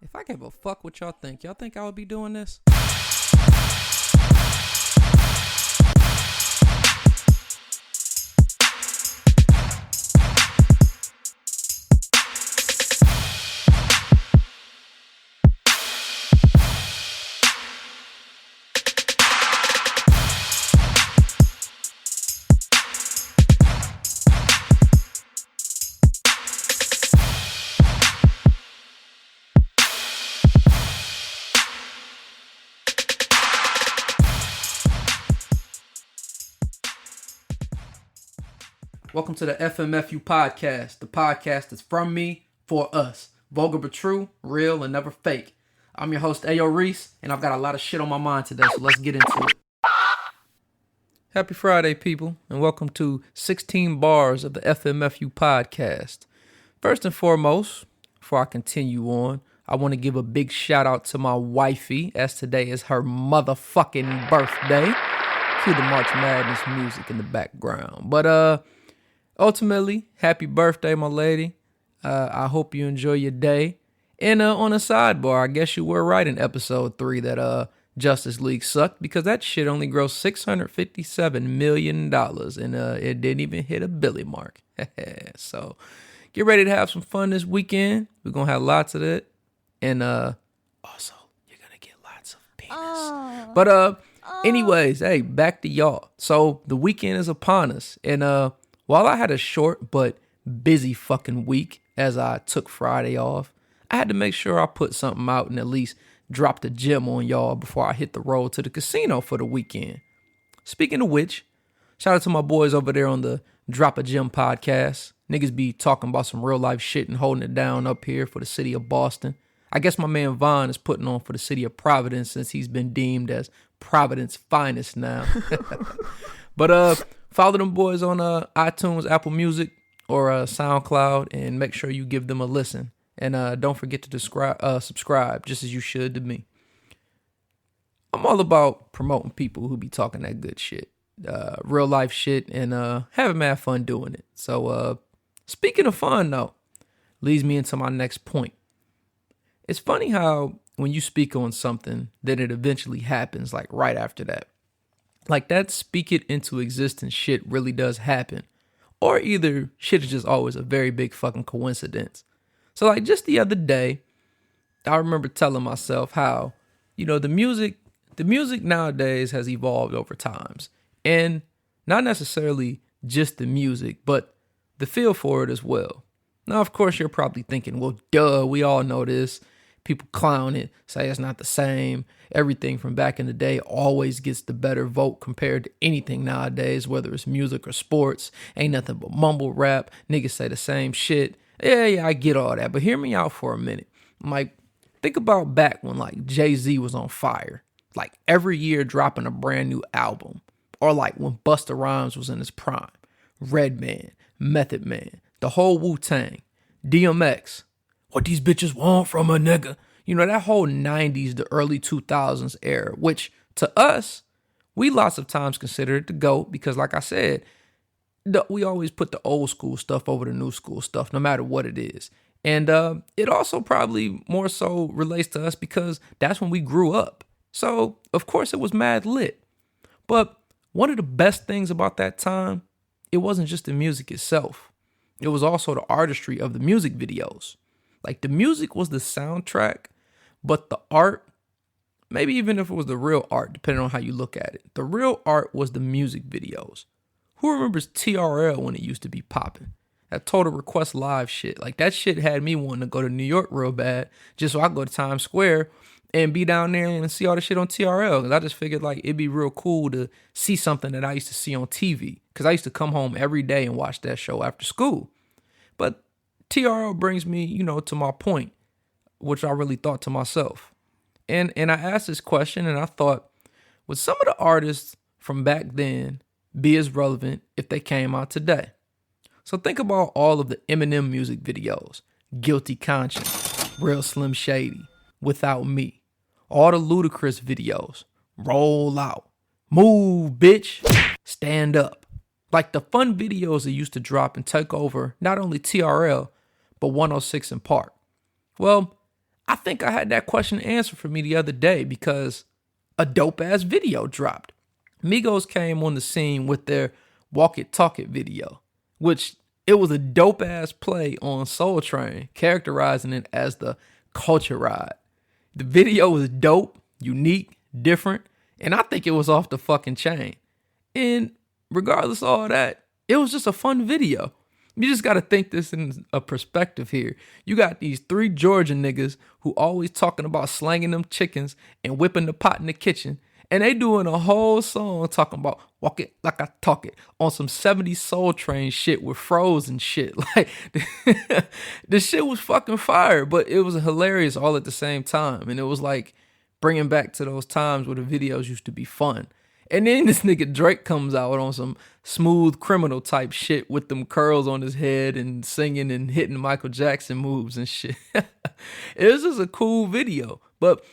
If I gave a fuck what y'all think I would be doing this? Welcome to the FMFU podcast, the podcast that's from me, for us. Vulgar but true, real and never fake. I'm your host, Reese, and I've got a lot of shit on my mind today, so let's get into it. Happy Friday, people, and welcome to 16 bars of the FMFU podcast. First and foremost, before I continue on, I want to give a big shout out to my wifey, as today is her motherfucking birthday. Cue the March Madness music in the background. But, ultimately, happy birthday, my lady. I hope you enjoy your day. And on a sidebar, I guess you were right in episode 3 that Justice League sucked, because that shit only grossed $657 million, and it didn't even hit a Billy mark. So get ready to have some fun this weekend. We're going to have lots of it. And also, you're going to get lots of penis. But anyways, hey, back to y'all. So the weekend is upon us. And while I had a short but busy fucking week as I took Friday off, I had to make sure I put something out and at least drop the gem on y'all before I hit the road to the casino for the weekend. Speaking of which, shout out to my boys over there on the Drop a Gem podcast. Niggas be talking about some real life shit and holding it down up here for the city of Boston. I guess my man Vaughn is putting on for the city of Providence since he's been deemed as Providence's finest now. But follow them boys on iTunes, Apple Music, or SoundCloud, and make sure you give them a listen. And don't forget to subscribe, just as you should to me. I'm all about promoting people who be talking that good shit, real life shit, and having mad fun doing it. So speaking of fun, though, leads me into my next point. It's funny how when you speak on something, then it eventually happens, like right after that. Like that speak it into existence shit really does happen. Or either shit is just always a very big fucking coincidence. So like just the other day, I remember telling myself how, the music nowadays has evolved over times. And not necessarily just the music, but the feel for it as well. Now, of course, you're probably thinking, well, duh, we all know this. People clown it, say it's not the same. Everything from back in the day always gets the better vote compared to anything nowadays, whether it's music or sports. Ain't nothing but mumble rap. Niggas say the same shit. Yeah, I get all that. But hear me out for a minute. Like, think about back when, like, Jay-Z was on fire. Like, every year dropping a brand new album. Or, like, when Busta Rhymes was in his prime. Redman, Method Man, the whole Wu-Tang, DMX. What these bitches want from a nigga. That whole 90s to early 2000s era, which to us, we lots of times consider it the GOAT because, like I said, we always put the old school stuff over the new school stuff, no matter what it is. And it also probably more so relates to us because that's when we grew up. So, of course, it was mad lit. But one of the best things about that time, it wasn't just the music itself. It was also the artistry of the music videos. Like, the music was the soundtrack, but the art, maybe even if it was the real art, depending on how you look at it, the real art was the music videos. Who remembers TRL when it used to be popping? That Total Request Live shit. Like, that shit had me wanting to go to New York real bad, just so I could go to Times Square and be down there and see all the shit on TRL. Because I just figured, like, it'd be real cool to see something that I used to see on TV. Because I used to come home every day and watch that show after school. But TRL brings me, to my point, which I really thought to myself. And I asked this question and I thought, would some of the artists from back then be as relevant if they came out today? So think about all of the Eminem music videos, Guilty Conscience, Real Slim Shady, Without Me, all the Ludacris videos, Roll Out, Move, Bitch, Stand Up. Like the fun videos that used to drop and take over not only TRL, but 106 in Park. Well, I think I had that question answered for me the other day because a dope ass video dropped. Migos came on the scene with their Walk It Talk It video, which it was a dope ass play on Soul Train, characterizing it as the culture ride. The video was dope, unique, different, and I think it was off the fucking chain. And regardless of all that, it was just a fun video. You just got to think this in a perspective here. You got these 3 Georgia niggas who always talking about slanging them chickens and whipping the pot in the kitchen. And they doing a whole song talking about walk it like I talk it on some 70s Soul Train shit with froze and shit. Like, the shit was fucking fire, but it was hilarious all at the same time. And it was like bringing back to those times where the videos used to be fun. And then this nigga Drake comes out on some Smooth Criminal type shit with them curls on his head and singing and hitting Michael Jackson moves and shit. It was just a cool video. But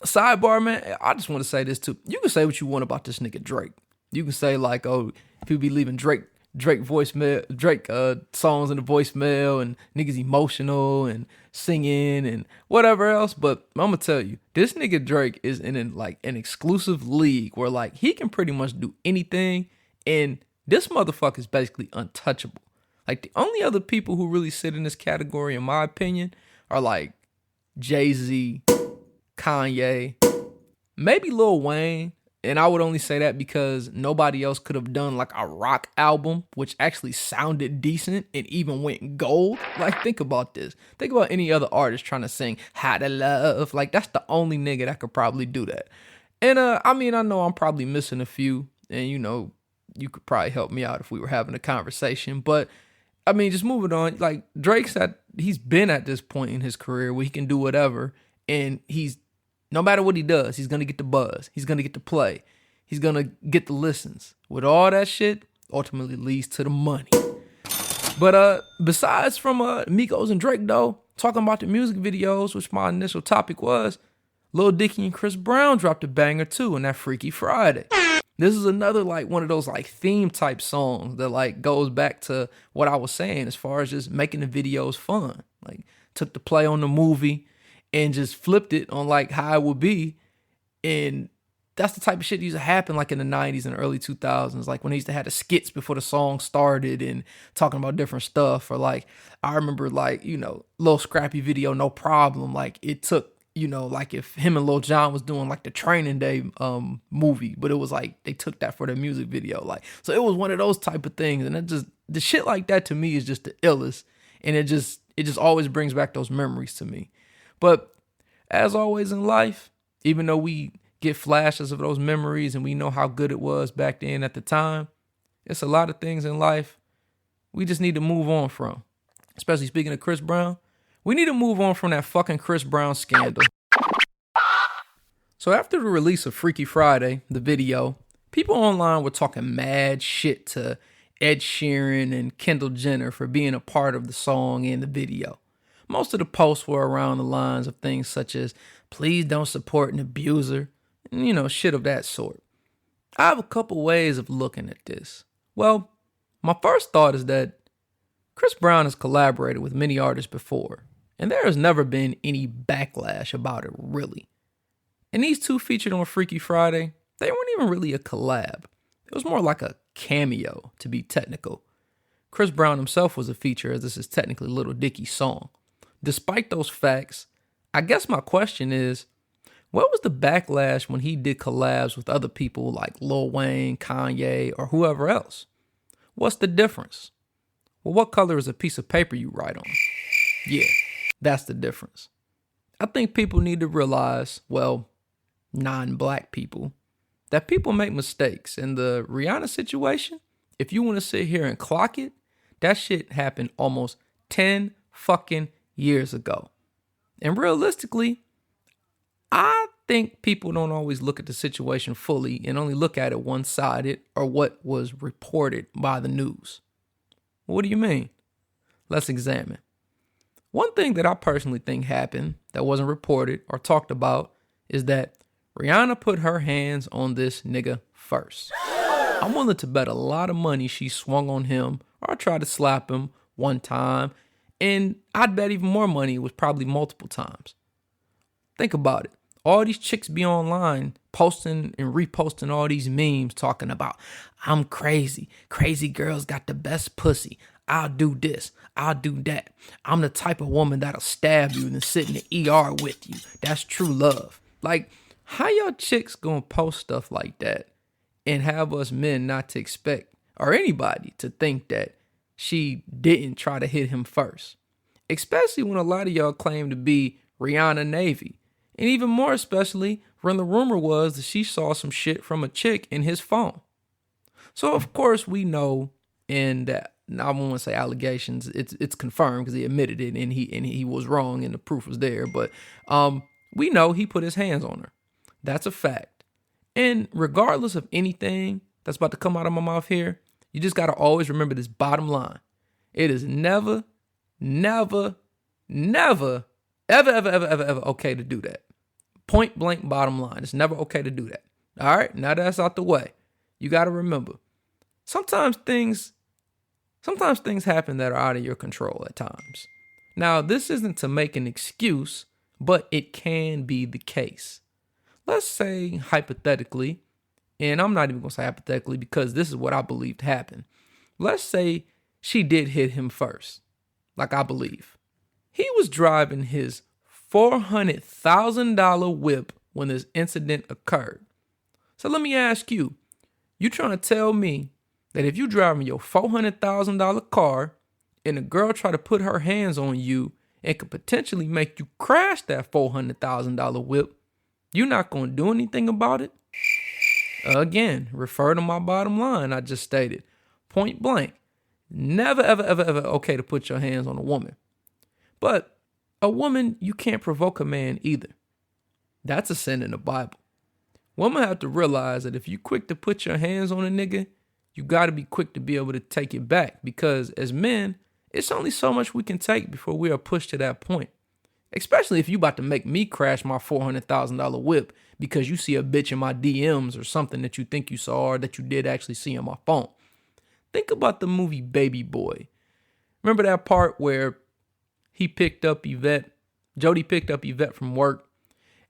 sidebar, man, I just want to say this too. You can say what you want about this nigga Drake. You can say like, oh, people be leaving Drake voicemail, Drake songs in the voicemail, and niggas emotional and singing and whatever else. But I'm gonna tell you, this nigga Drake is in like an exclusive league where like he can pretty much do anything, and this motherfucker is basically untouchable. Like the only other people who really sit in this category, in my opinion, are like Jay-Z, Kanye, maybe Lil Wayne. And I would only say that because nobody else could have done like a rock album, which actually sounded decent and even went gold. Like, think about this. Think about any other artist trying to sing How to Love. Like, that's the only nigga that could probably do that. And I mean, I know I'm probably missing a few. And, you know, you could probably help me out if we were having a conversation. But, I mean, just moving on. Like, he's been at this point in his career where he can do whatever. And no matter what he does, he's going to get the buzz. He's going to get the play. He's going to get the listens. With all that shit, ultimately leads to the money. But besides from Migos and Drake, though, talking about the music videos, which my initial topic was, Lil Dicky and Chris Brown dropped a banger too on that Freaky Friday. This is another like one of those like theme type songs that like goes back to what I was saying as far as just making the videos fun. Like took the play on the movie and just flipped it on like how it would be. And that's the type of shit that used to happen like in the 90s and early 2000s. Like when they used to have the skits before the song started and talking about different stuff. Or like, I remember like, you know, Lil Scrappy video, No Problem. Like it took, you know, like if him and Lil Jon was doing like the Training Day movie, but it was like they took that for their music video. Like, so it was one of those type of things. And it just, the shit like that to me is just the illest. And it just always brings back those memories to me. But as always in life, even though we get flashes of those memories and we know how good it was back then at the time, it's a lot of things in life we just need to move on from. Especially speaking of Chris Brown, we need to move on from that fucking Chris Brown scandal. So after the release of Freaky Friday, the video, people online were talking mad shit to Ed Sheeran and Kendall Jenner for being a part of the song and the video. Most of the posts were around the lines of things such as, please don't support an abuser, and, you know, shit of that sort. I have a couple ways of looking at this. Well, my first thought is that Chris Brown has collaborated with many artists before, and there has never been any backlash about it, really. And these two featured on Freaky Friday, they weren't even really a collab. It was more like a cameo, to be technical. Chris Brown himself was a feature, as this is technically Lil Dicky's song. Despite those facts, I guess my question is, what was the backlash when he did collabs with other people like Lil Wayne, Kanye, or whoever else? What's the difference? Well, what color is a piece of paper you write on? Yeah, that's the difference. I think people need to realize, well, non-black people, that people make mistakes. In the Rihanna situation, if you want to sit here and clock it, that shit happened almost 10 fucking years ago. And realistically, I think people don't always look at the situation fully and only look at it one-sided or what was reported by the news. What do you mean? Let's examine. One thing that I personally think happened that wasn't reported or talked about is that Rihanna put her hands on this nigga first. I'm willing to bet a lot of money she swung on him or tried to slap him one time, and I'd bet even more money it was probably multiple times. Think about it. All these chicks be online posting and reposting all these memes talking about, I'm crazy. Crazy girls got the best pussy. I'll do this. I'll do that. I'm the type of woman that'll stab you and sit in the ER with you. That's true love. Like, how y'all chicks gonna post stuff like that and have us men not to expect, or anybody to think that she didn't try to hit him first? Especially when a lot of y'all claim to be Rihanna Navy. And even more especially when the rumor was that she saw some shit from a chick in his phone. So of course we know, and that I won't want to say allegations, it's confirmed because he admitted it and he was wrong and the proof was there. But we know he put his hands on her. That's a fact. And regardless of anything that's about to come out of my mouth here, you just got to always remember this bottom line. It is never, ever okay to do that. Point blank bottom line. It's never okay to do that. All right. Now that's out the way. You got to remember, sometimes things happen that are out of your control at times. Now, this isn't to make an excuse, but it can be the case. Let's say hypothetically, and I'm not even going to say hypothetically because this is what I believe happened. Let's say she did hit him first, like I believe. He was driving his $400,000 whip when this incident occurred. So let me ask you, you trying to tell me that if you driving your $400,000 car and a girl try to put her hands on you and could potentially make you crash that $400,000 whip, you're not going to do anything about it? Again, refer to my bottom line I just stated. Point blank. Never, ever okay to put your hands on a woman. But a woman, you can't provoke a man either. That's a sin in the Bible. Women have to realize that if you're quick to put your hands on a nigga, you got to be quick to be able to take it back, because as men, it's only so much we can take before we are pushed to that point. Especially if you about to make me crash my $400,000 whip because you see a bitch in my DMs or something that you think you saw or that you did actually see on my phone. Think about the movie Baby Boy. Remember that part where Jody picked up Yvette from work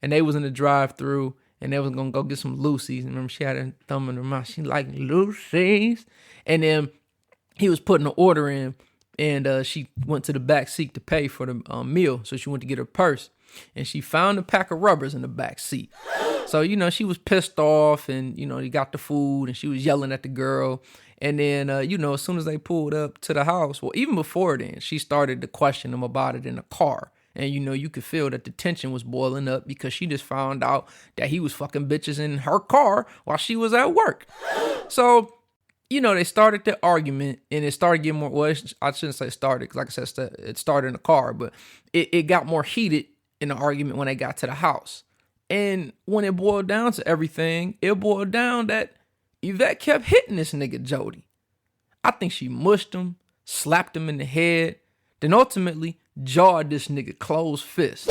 and they was in the drive-thru and they was going to go get some Lucy's. And remember, she had her thumb in her mouth. She liked Lucy's. And then he was putting the order in. And she went to the back seat to pay for the meal. So she went to get her purse. And she found a pack of rubbers in the back seat. So, she was pissed off. And, he got the food. And she was yelling at the girl. And then, as soon as they pulled up to the house, well, even before then, she started to question him about it in the car. And, you could feel that the tension was boiling up because she just found out that he was fucking bitches in her car while she was at work. So, they started the argument and it started getting more, well, I shouldn't say started because like I said, it started in the car, but it got more heated in the argument when they got to the house. And when it boiled down to everything, it boiled down that Yvette kept hitting this nigga Jody. I think she mushed him, slapped him in the head, then ultimately jawed this nigga closed fist.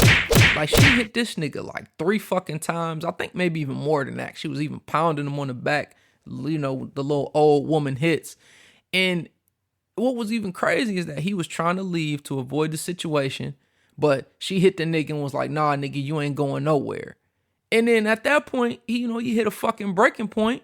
Like, she hit this nigga like 3 fucking times. I think maybe even more than that. She was even pounding him on the back. The little old woman hits. And what was even crazy is that he was trying to leave to avoid the situation, but she hit the nigga and was like, nah, nigga, you ain't going nowhere. And then at that point, he hit a fucking breaking point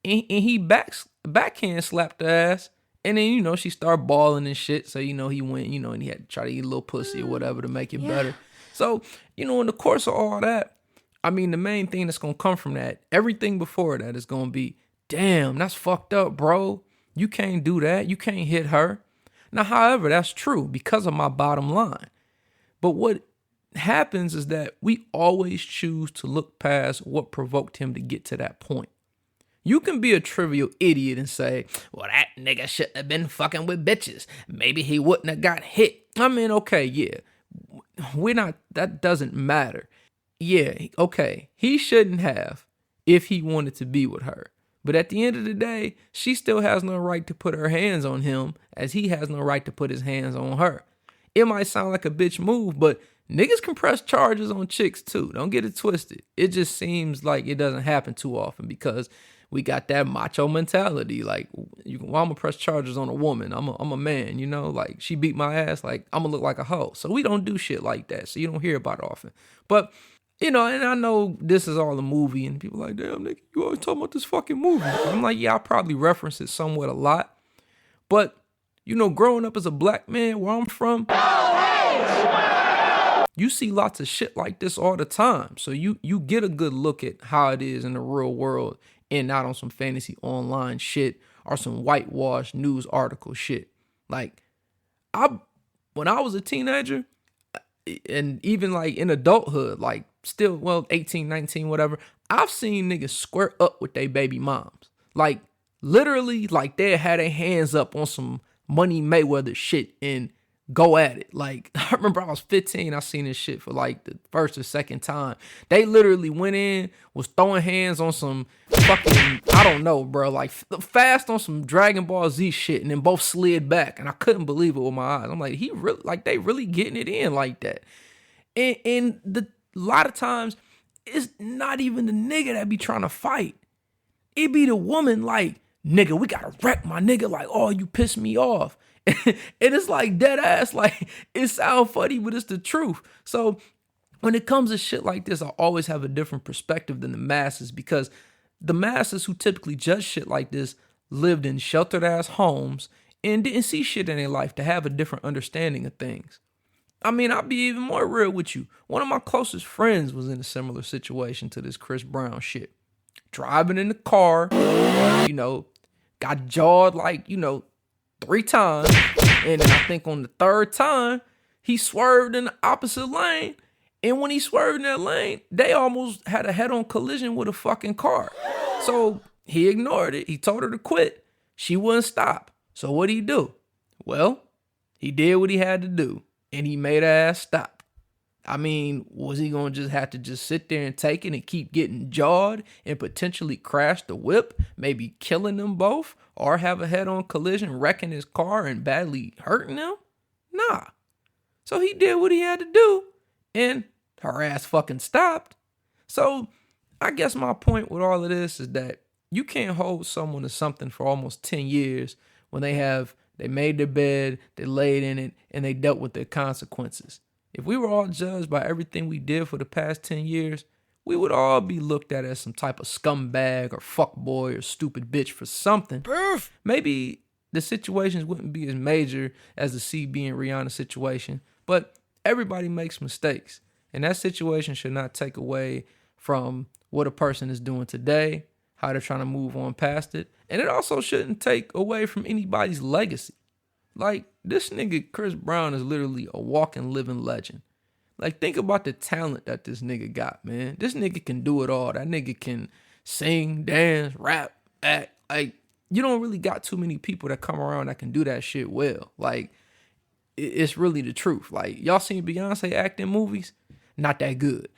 and he backhand slapped the ass. And then, she started bawling and shit. So, he went, and he had to try to eat a little pussy or whatever to make it better. So, in the course of all that, I mean, the main thing that's going to come from that, everything before that is going to be, damn, that's fucked up, bro. You can't do that. You can't hit her. Now, however, that's true because of my bottom line. But what happens is that we always choose to look past what provoked him to get to that point. You can be a trivial idiot and say, well, that nigga shouldn't have been fucking with bitches. Maybe he wouldn't have got hit. I mean, okay, yeah. That doesn't matter. Yeah, okay. He shouldn't have if he wanted to be with her. But at the end of the day, she still has no right to put her hands on him as he has no right to put his hands on her. It might sound like a bitch move, but niggas can press charges on chicks too. Don't get it twisted. It just seems like it doesn't happen too often because we got that macho mentality. Like, I'm gonna press charges on a woman. I'm a man, like she beat my ass. Like, I'm gonna look like a hoe. So we don't do shit like that. So you don't hear about it often. But And I know this is all a movie, and people are like, damn, nigga, you always talking about this fucking movie. I'm like, yeah, I probably reference it somewhat a lot. But, growing up as a black man where I'm from, you see lots of shit like this all the time. So you get a good look at how it is in the real world and not on some fantasy online shit or some whitewashed news article shit. Like, when I was a teenager, and even like in adulthood, like still, 18, 19, whatever, I've seen niggas square up with their baby moms. Like, literally, like they had their hands up on some Money Mayweather shit and go at it. Like, I remember I was 15, I seen this shit for like the first or second time. They literally went in, was throwing hands on some fucking, I don't know, bro, like fast on some Dragon Ball Z shit, and then both slid back, and I couldn't believe it with my eyes. I'm like, they really getting it in like that. And a lot of times, it's not even the nigga that be trying to fight. It be the woman like, nigga, we gotta wreck my nigga. Like, oh, you pissed me off. And it's like dead ass. Like, it sounds funny, but it's the truth. So when it comes to shit like this, I always have a different perspective than the masses, because the masses who typically judge shit like this lived in sheltered ass homes and didn't see shit in their life to have a different understanding of things. I mean, I'll be even more real with you. One of my closest friends was in a similar situation to this Chris Brown shit. Driving in the car, got jawed like, 3 times. And then I think on the 3rd time, he swerved in the opposite lane. And when he swerved in that lane, they almost had a head-on collision with a fucking car. So he ignored it. He told her to quit. She wouldn't stop. So what'd he do? Well, he did what he had to do. And he made her ass stop. I mean, was he going to just have to just sit there and take it and keep getting jawed and potentially crash the whip, maybe killing them both, or have a head-on collision, wrecking his car and badly hurting them? Nah. So he did what he had to do, and her ass fucking stopped. So I guess my point with all of this is that you can't hold someone to something for almost 10 years when they made their bed, they laid in it, and they dealt with their consequences. If we were all judged by everything we did for the past 10 years, we would all be looked at as some type of scumbag or fuckboy or stupid bitch for something. Maybe the situations wouldn't be as major as the CB and Rihanna situation, but everybody makes mistakes. And that situation should not take away from what a person is doing today, how they're trying to move on past it. And it also shouldn't take away from anybody's legacy. Like, this nigga Chris Brown is literally a walking, living legend. Like, think about the talent that this nigga got, man. This nigga can do it all. That nigga can sing, dance, rap, act. Like, you don't really got too many people that come around that can do that shit well. Like, it's really the truth. Like, y'all seen Beyonce act in movies? Not that good.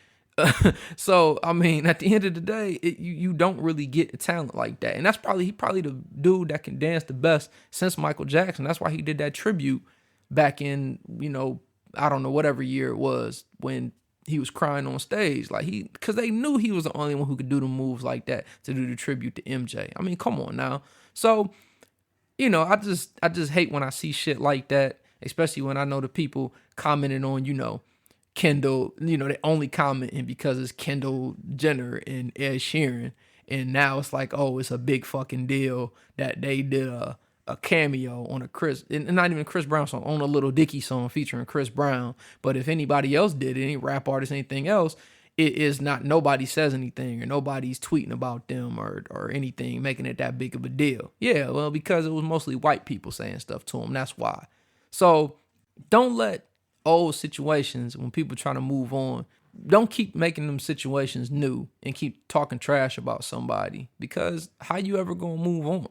So, I mean, at the end of the day, you don't really get a talent like that. And he probably the dude that can dance the best since Michael Jackson. That's why he did that tribute back in, I don't know, whatever year it was when he was crying on stage. Like, because they knew he was the only one who could do the moves like that to do the tribute to MJ. I mean, come on now. So, I just hate when I see shit like that, especially when I know the people commenting on, Kendall, they only commenting because it's Kendall Jenner and Ed Sheeran. And now it's like, oh, it's a big fucking deal that they did a cameo on and not even a Chris Brown song, on a Lil Dicky song featuring Chris Brown. But if anybody else did, any rap artist, anything else, it is not, nobody says anything or nobody's tweeting about them or anything, making it that big of a deal. Yeah, well, because it was mostly white people saying stuff to them. That's why. So don't let old situations, when people try to move on, don't keep making them situations new and keep talking trash about somebody, because how you ever gonna move on?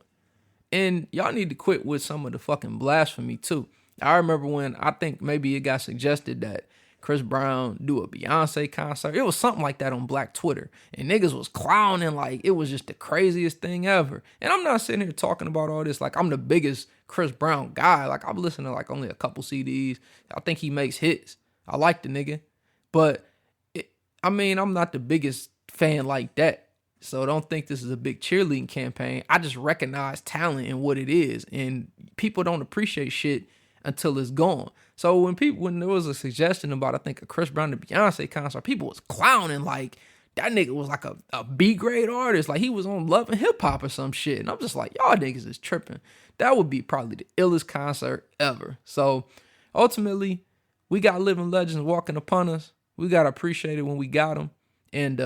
And y'all need to quit with some of the fucking blasphemy too. I remember when I think maybe it got suggested that Chris Brown do a Beyonce concert. It was something like that on Black Twitter. And niggas was clowning like it was just the craziest thing ever. And I'm not sitting here talking about all this like I'm the biggest Chris Brown guy. Like, I've listened to like only a couple CDs. I think he makes hits. I like the nigga. But, I'm not the biggest fan like that. So don't think this is a big cheerleading campaign. I just recognize talent and what it is. And people don't appreciate shit until it's gone. So when there was a suggestion about, I think, a Chris Brown and Beyonce concert, people was clowning like that nigga was like a B grade artist, like he was on Love and Hip Hop or some shit. And I'm just like, y'all niggas is tripping. That would be probably the illest concert ever. So ultimately, we got living legends walking upon us. We gotta appreciate it when we got them, and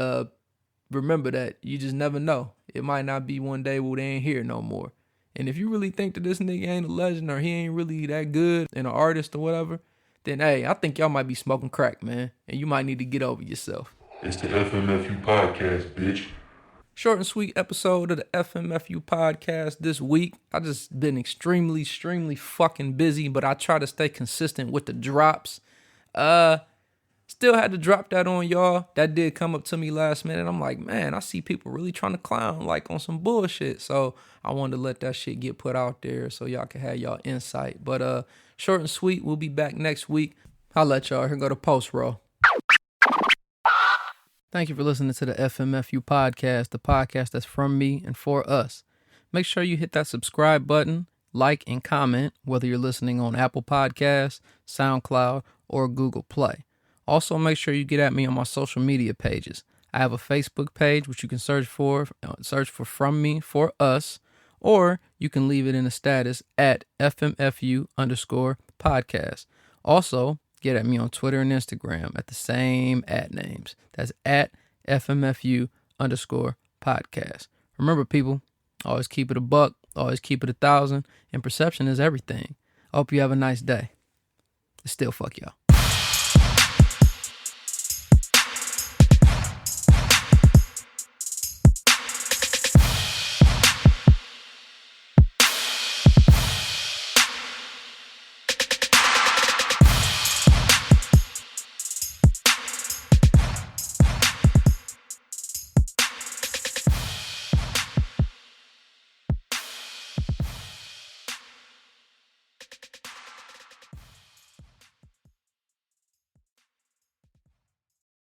remember that you just never know. It might not be one day where they ain't here no more. And if you really think that this nigga ain't a legend or he ain't really that good and an artist or whatever, then hey, I think y'all might be smoking crack, man. And you might need to get over yourself. It's the FMFU podcast, bitch. Short and sweet episode of the FMFU podcast this week. I just been extremely fucking busy, but I try to stay consistent with the drops. Still had to drop that on y'all. That did come up to me last minute. I'm like, man, I see people really trying to clown like on some bullshit. So I wanted to let that shit get put out there so y'all can have y'all insight. But short and sweet, we'll be back next week. I'll let y'all. Here go the post roll. Thank you for listening to the FMFU podcast, the podcast that's from me and for us. Make sure you hit that subscribe button, like, and comment, whether you're listening on Apple Podcasts, SoundCloud, or Google Play. Also, make sure you get at me on my social media pages. I have a Facebook page, which you can search for From Me For Us, or you can leave it in the status at FMFU_podcast. Also, get at me on Twitter and Instagram at the same @names. That's at FMFU_podcast. Remember, people, always keep it a buck, always keep it 1,000, and perception is everything. I hope you have a nice day. Still fuck y'all.